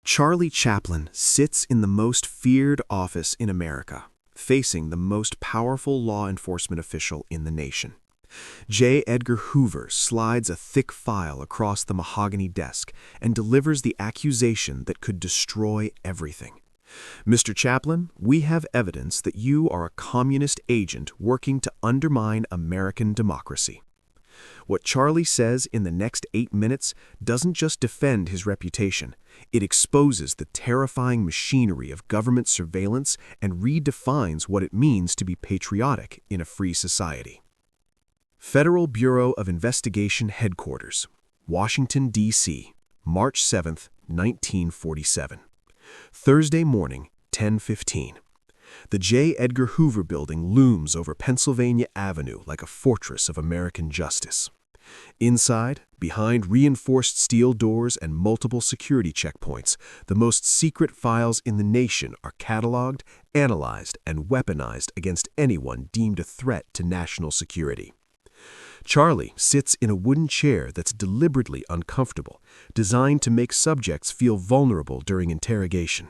Charlie Chaplin sits in the most feared office in America, facing the most powerful law enforcement official in the nation. J. Edgar Hoover slides a thick file across the mahogany desk and delivers the accusation that could destroy everything. Mr. Chaplin, we have evidence that you are a communist agent working to undermine American democracy. What Charlie says in the next 8 minutes doesn't just defend his reputation, it exposes the terrifying machinery of government surveillance and redefines what it means to be patriotic in a free society. Federal Bureau of Investigation Headquarters, Washington, D.C., March 7, 1947. Thursday morning, 10:15. The J. Edgar Hoover Building looms over Pennsylvania Avenue like a fortress of American justice. Inside, behind reinforced steel doors and multiple security checkpoints, the most secret files in the nation are catalogued, analyzed, and weaponized against anyone deemed a threat to national security. Charlie sits in a wooden chair that's deliberately uncomfortable, designed to make subjects feel vulnerable during interrogation.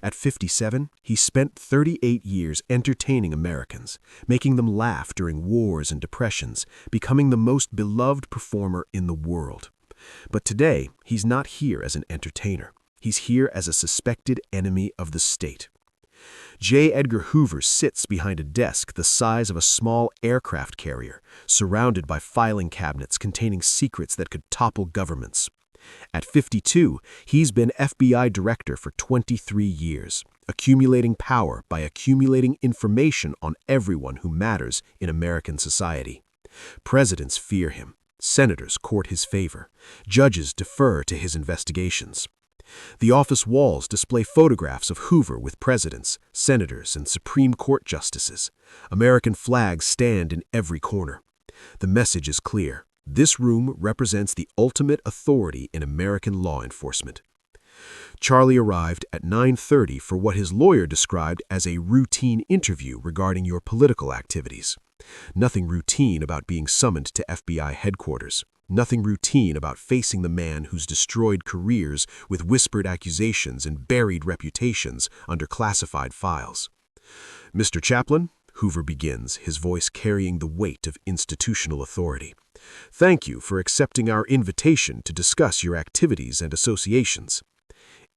At 57, he spent 38 years entertaining Americans, making them laugh during wars and depressions, becoming the most beloved performer in the world. But today, he's not here as an entertainer. He's here as a suspected enemy of the state. J. Edgar Hoover sits behind a desk the size of a small aircraft carrier, surrounded by filing cabinets containing secrets that could topple governments. At 52, he's been FBI director for 23 years, accumulating power by accumulating information on everyone who matters in American society. Presidents fear him, senators court his favor, judges defer to his investigations. The office walls display photographs of Hoover with presidents, senators, and Supreme Court justices. American flags stand in every corner. The message is clear. This room represents the ultimate authority in American law enforcement. Charlie arrived at 9:30 for what his lawyer described as a routine interview regarding your political activities. Nothing routine about being summoned to FBI headquarters. Nothing routine about facing the man who's destroyed careers with whispered accusations and buried reputations under classified files. Mr. Chaplin, Hoover begins, his voice carrying the weight of institutional authority. Thank you for accepting our invitation to discuss your activities and associations.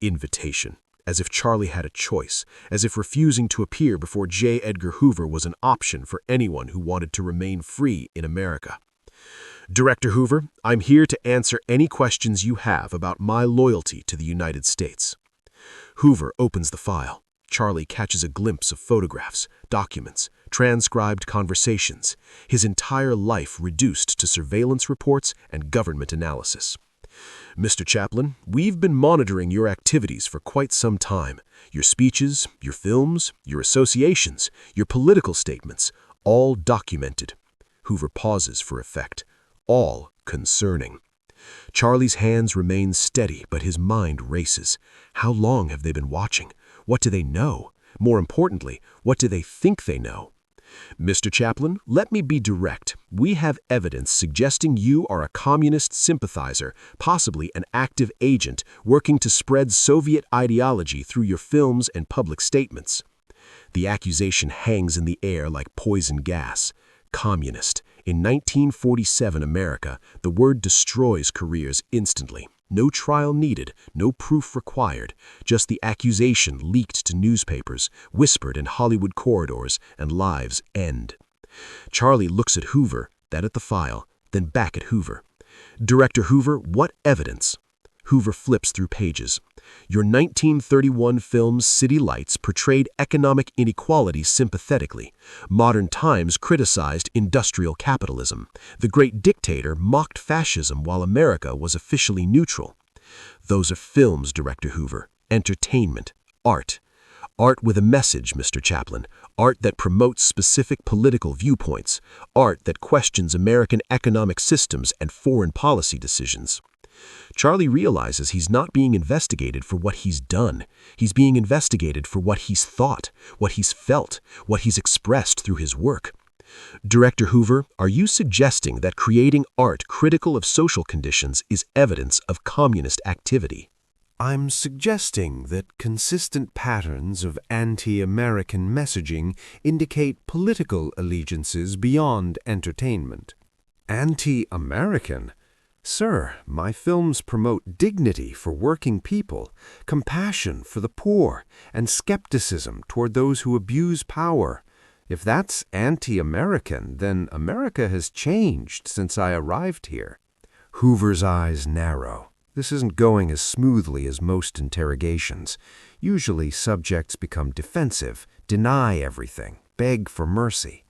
Invitation, as if Charlie had a choice, as if refusing to appear before J. Edgar Hoover was an option for anyone who wanted to remain free in America. Director Hoover, I'm here to answer any questions you have about my loyalty to the United States. Hoover opens the file. Charlie catches a glimpse of photographs, documents, transcribed conversations, his entire life reduced to surveillance reports and government analysis. Mr. Chaplin, we've been monitoring your activities for quite some time. Your speeches, your films, your associations, your political statements, all documented. Hoover pauses for effect. All concerning. Charlie's hands remain steady, but his mind races. How long have they been watching? What do they know? More importantly, what do they think they know? Mr. Chaplin, let me be direct. We have evidence suggesting you are a communist sympathizer, possibly an active agent, working to spread Soviet ideology through your films and public statements. The accusation hangs in the air like poison gas. Communist. In 1947 America, the word destroys careers instantly. No trial needed, no proof required, just the accusation leaked to newspapers, whispered in Hollywood corridors, and lives end. Charlie looks at Hoover, then at the file, then back at Hoover. Director Hoover, what evidence? Hoover flips through pages. Your 1931 film City Lights portrayed economic inequality sympathetically. Modern Times criticized industrial capitalism. The great dictator mocked fascism while America was officially neutral. Those are films, Director Hoover. Entertainment. Art. Art with a message, Mr. Chaplin. Art that promotes specific political viewpoints. Art that questions American economic systems and foreign policy decisions. Charlie realizes he's not being investigated for what he's done. He's being investigated for what he's thought, what he's felt, what he's expressed through his work. Director Hoover, are you suggesting that creating art critical of social conditions is evidence of communist activity? I'm suggesting that consistent patterns of anti-American messaging indicate political allegiances beyond entertainment. Anti-American? Sir, my films promote dignity for working people, compassion for the poor, and skepticism toward those who abuse power. If that's anti-American, then America has changed since I arrived here. Hoover's eyes narrow. This isn't going as smoothly as most interrogations. Usually subjects become defensive, deny everything, beg for mercy.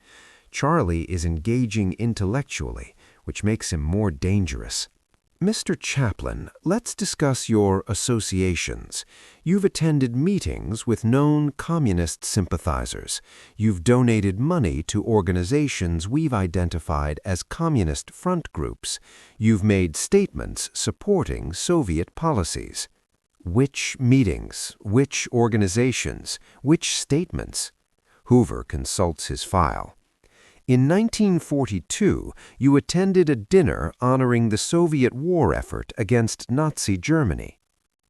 Charlie is engaging intellectually, which makes him more dangerous. Mr. Chaplin, let's discuss your associations. You've attended meetings with known communist sympathizers. You've donated money to organizations we've identified as communist front groups. You've made statements supporting Soviet policies. Which meetings? Which organizations? Which statements? Hoover consults his file. In 1942, you attended a dinner honoring the Soviet war effort against Nazi Germany.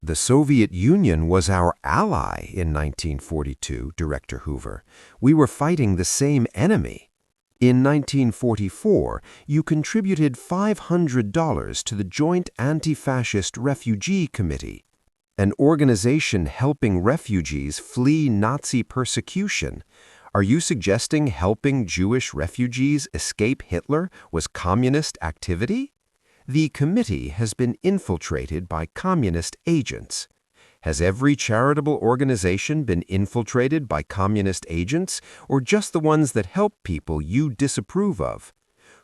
The Soviet Union was our ally in 1942, Director Hoover. We were fighting the same enemy. In 1944, you contributed $500 to the Joint Anti-Fascist Refugee Committee, an organization helping refugees flee Nazi persecution. Are you suggesting helping Jewish refugees escape Hitler was communist activity? The committee has been infiltrated by communist agents. Has every charitable organization been infiltrated by communist agents, or just the ones that help people you disapprove of?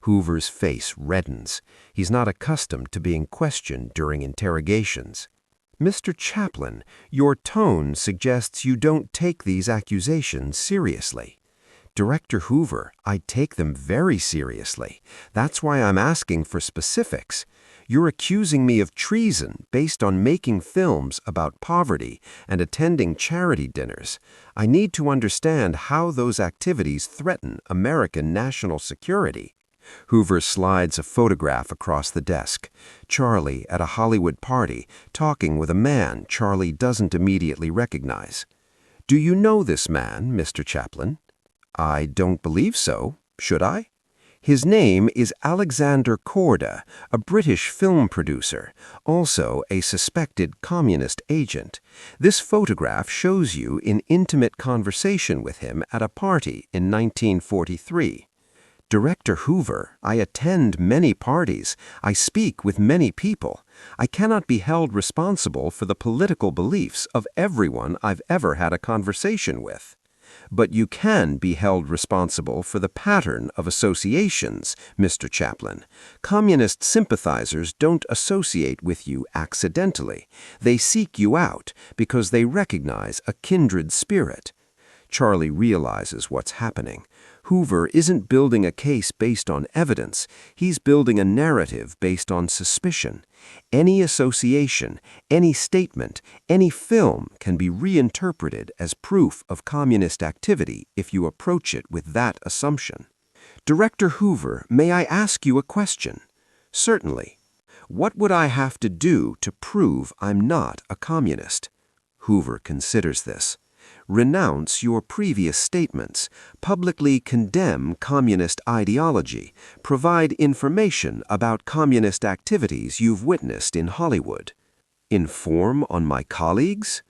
Hoover's face reddens. He's not accustomed to being questioned during interrogations. Mr. Chaplin, your tone suggests you don't take these accusations seriously. Director Hoover, I take them very seriously. That's why I'm asking for specifics. You're accusing me of treason based on making films about poverty and attending charity dinners. I need to understand how those activities threaten American national security. Hoover slides a photograph across the desk. Charlie at a Hollywood party, talking with a man Charlie doesn't immediately recognize. Do you know this man, Mr. Chaplin? I don't believe so. Should I? His name is Alexander Korda, a British film producer, also a suspected communist agent. This photograph shows you in intimate conversation with him at a party in 1943. Director Hoover, I attend many parties. I speak with many people. I cannot be held responsible for the political beliefs of everyone I've ever had a conversation with. But you can be held responsible for the pattern of associations, Mr. Chaplin. Communist sympathizers don't associate with you accidentally. They seek you out because they recognize a kindred spirit. Charlie realizes what's happening. Hoover isn't building a case based on evidence. He's building a narrative based on suspicion. Any association, any statement, any film can be reinterpreted as proof of communist activity if you approach it with that assumption. Director Hoover, may I ask you a question? Certainly. What would I have to do to prove I'm not a communist? Hoover considers this. Renounce your previous statements, publicly condemn communist ideology, provide information about communist activities you've witnessed in Hollywood. Inform on my colleagues?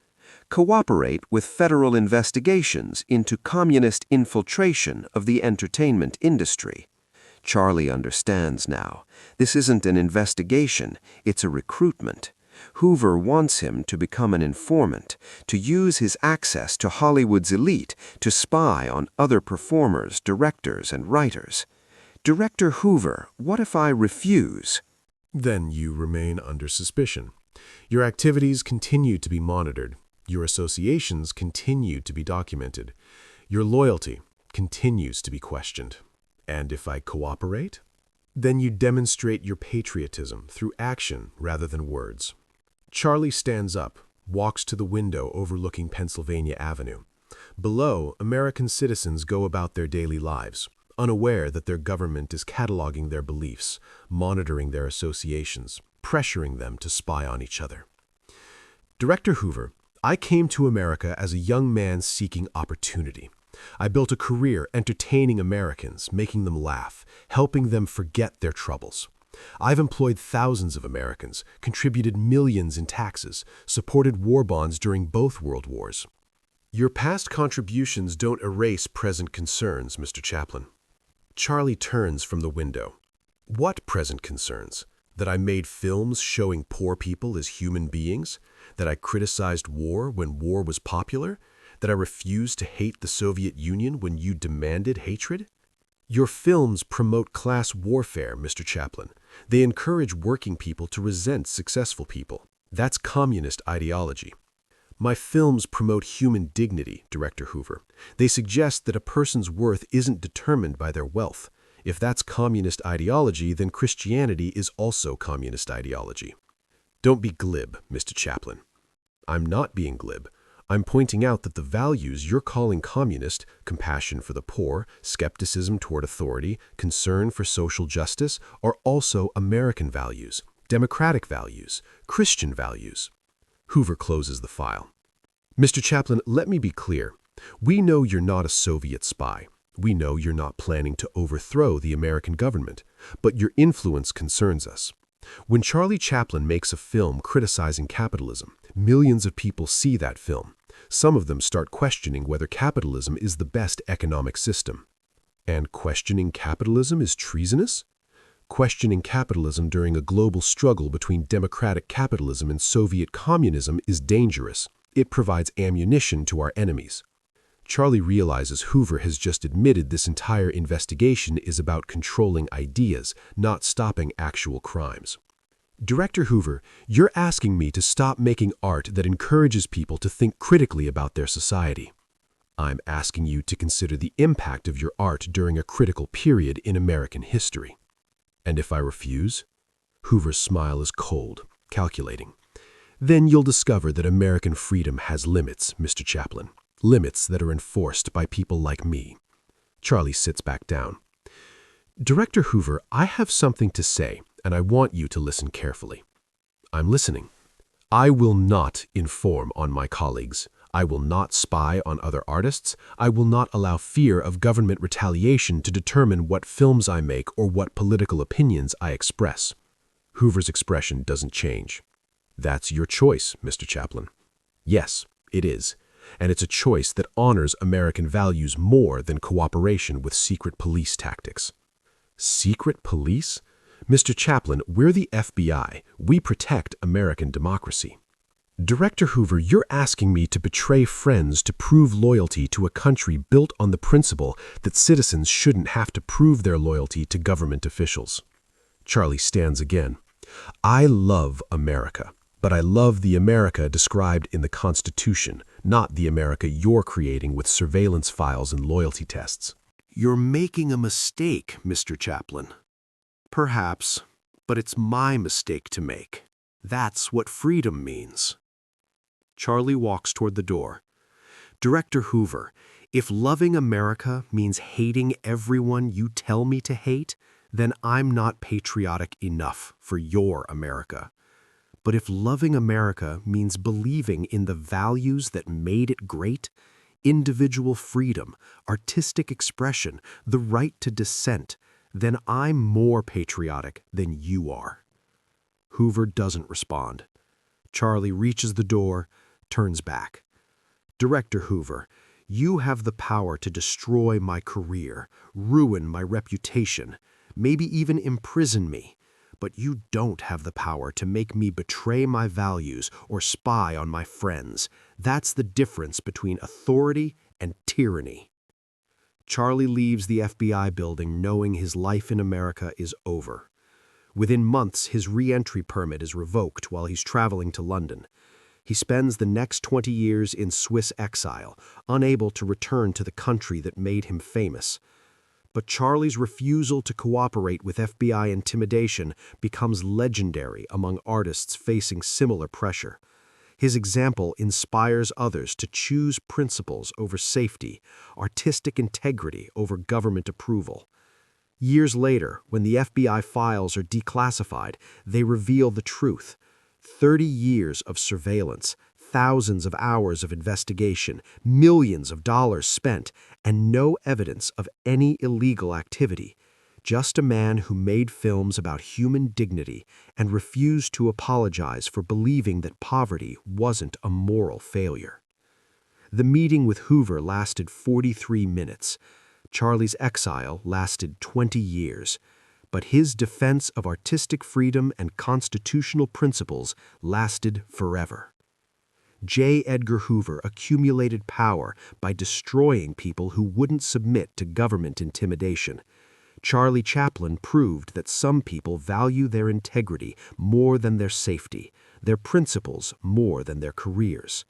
Cooperate with federal investigations into communist infiltration of the entertainment industry. Charlie understands now. This isn't an investigation, it's a recruitment. Hoover wants him to become an informant, to use his access to Hollywood's elite to spy on other performers, directors, and writers. Director Hoover, what if I refuse? Then you remain under suspicion. Your activities continue to be monitored. Your associations continue to be documented. Your loyalty continues to be questioned. And if I cooperate? Then you demonstrate your patriotism through action rather than words. Charlie stands up, walks to the window overlooking Pennsylvania Avenue. Below, American citizens go about their daily lives, unaware that their government is cataloging their beliefs, monitoring their associations, pressuring them to spy on each other. Director Hoover, I came to America as a young man seeking opportunity. I built a career entertaining Americans, making them laugh, helping them forget their troubles. I've employed thousands of Americans, contributed millions in taxes, supported war bonds during both world wars. Your past contributions don't erase present concerns, Mr. Chaplin. Charlie turns from the window. What present concerns? That I made films showing poor people as human beings? That I criticized war when war was popular? That I refused to hate the Soviet Union when you demanded hatred? Your films promote class warfare, Mr. Chaplin. They encourage working people to resent successful people. That's communist ideology. My films promote human dignity, Director Hoover. They suggest that a person's worth isn't determined by their wealth. If that's communist ideology, then Christianity is also communist ideology. Don't be glib, Mr. Chaplin. I'm not being glib. I'm pointing out that the values you're calling communist, compassion for the poor, skepticism toward authority, concern for social justice, are also American values, democratic values, Christian values. Hoover closes the file. Mr. Chaplin, let me be clear. We know you're not a Soviet spy. We know you're not planning to overthrow the American government, but your influence concerns us. When Charlie Chaplin makes a film criticizing capitalism, millions of people see that film. Some of them start questioning whether capitalism is the best economic system. And questioning capitalism is treasonous? Questioning capitalism during a global struggle between democratic capitalism and Soviet communism is dangerous. It provides ammunition to our enemies. Charlie realizes Hoover has just admitted this entire investigation is about controlling ideas, not stopping actual crimes. Director Hoover, you're asking me to stop making art that encourages people to think critically about their society. I'm asking you to consider the impact of your art during a critical period in American history. And if I refuse? Hoover's smile is cold, calculating. Then you'll discover that American freedom has limits, Mr. Chaplin. Limits that are enforced by people like me. Charlie sits back down. Director Hoover, I have something to say, and I want you to listen carefully. I'm listening. I will not inform on my colleagues. I will not spy on other artists. I will not allow fear of government retaliation to determine what films I make or what political opinions I express. Hoover's expression doesn't change. That's your choice, Mr. Chaplin. Yes, it is. And it's a choice that honors American values more than cooperation with secret police tactics. Secret police? Mr. Chaplin, we're the FBI. We protect American democracy. Director Hoover, you're asking me to betray friends to prove loyalty to a country built on the principle that citizens shouldn't have to prove their loyalty to government officials. Charlie stands again. I love America. But I love the America described in the Constitution, not the America you're creating with surveillance files and loyalty tests. You're making a mistake, Mr. Chaplin. Perhaps, but it's my mistake to make. That's what freedom means. Charlie walks toward the door. Director Hoover, if loving America means hating everyone you tell me to hate, then I'm not patriotic enough for your America. But if loving America means believing in the values that made it great, individual freedom, artistic expression, the right to dissent, then I'm more patriotic than you are. Hoover doesn't respond. Charlie reaches the door, turns back. Director Hoover, you have the power to destroy my career, ruin my reputation, maybe even imprison me. But you don't have the power to make me betray my values or spy on my friends. That's the difference between authority and tyranny. Charlie leaves the FBI building knowing his life in America is over. Within months, his re-entry permit is revoked while he's traveling to London. He spends the next 20 years in Swiss exile, unable to return to the country that made him famous. But Charlie's refusal to cooperate with FBI intimidation becomes legendary among artists facing similar pressure. His example inspires others to choose principles over safety, artistic integrity over government approval. Years later, when the FBI files are declassified, they reveal the truth. 30 years of surveillance, thousands of hours of investigation, millions of dollars spent, and no evidence of any illegal activity. Just a man who made films about human dignity and refused to apologize for believing that poverty wasn't a moral failure. The meeting with Hoover lasted 43 minutes. Charlie's exile lasted 20 years. But his defense of artistic freedom and constitutional principles lasted forever. J. Edgar Hoover accumulated power by destroying people who wouldn't submit to government intimidation. Charlie Chaplin proved that some people value their integrity more than their safety, their principles more than their careers.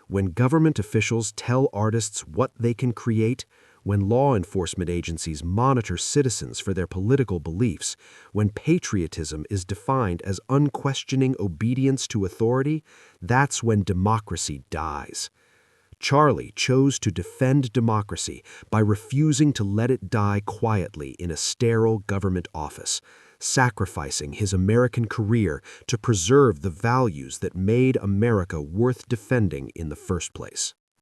When government officials tell artists what they can create, when law enforcement agencies monitor citizens for their political beliefs, when patriotism is defined as unquestioning obedience to authority, that's when democracy dies. Charlie chose to defend democracy by refusing to let it die quietly in a sterile government office, sacrificing his American career to preserve the values that made America worth defending in the first place.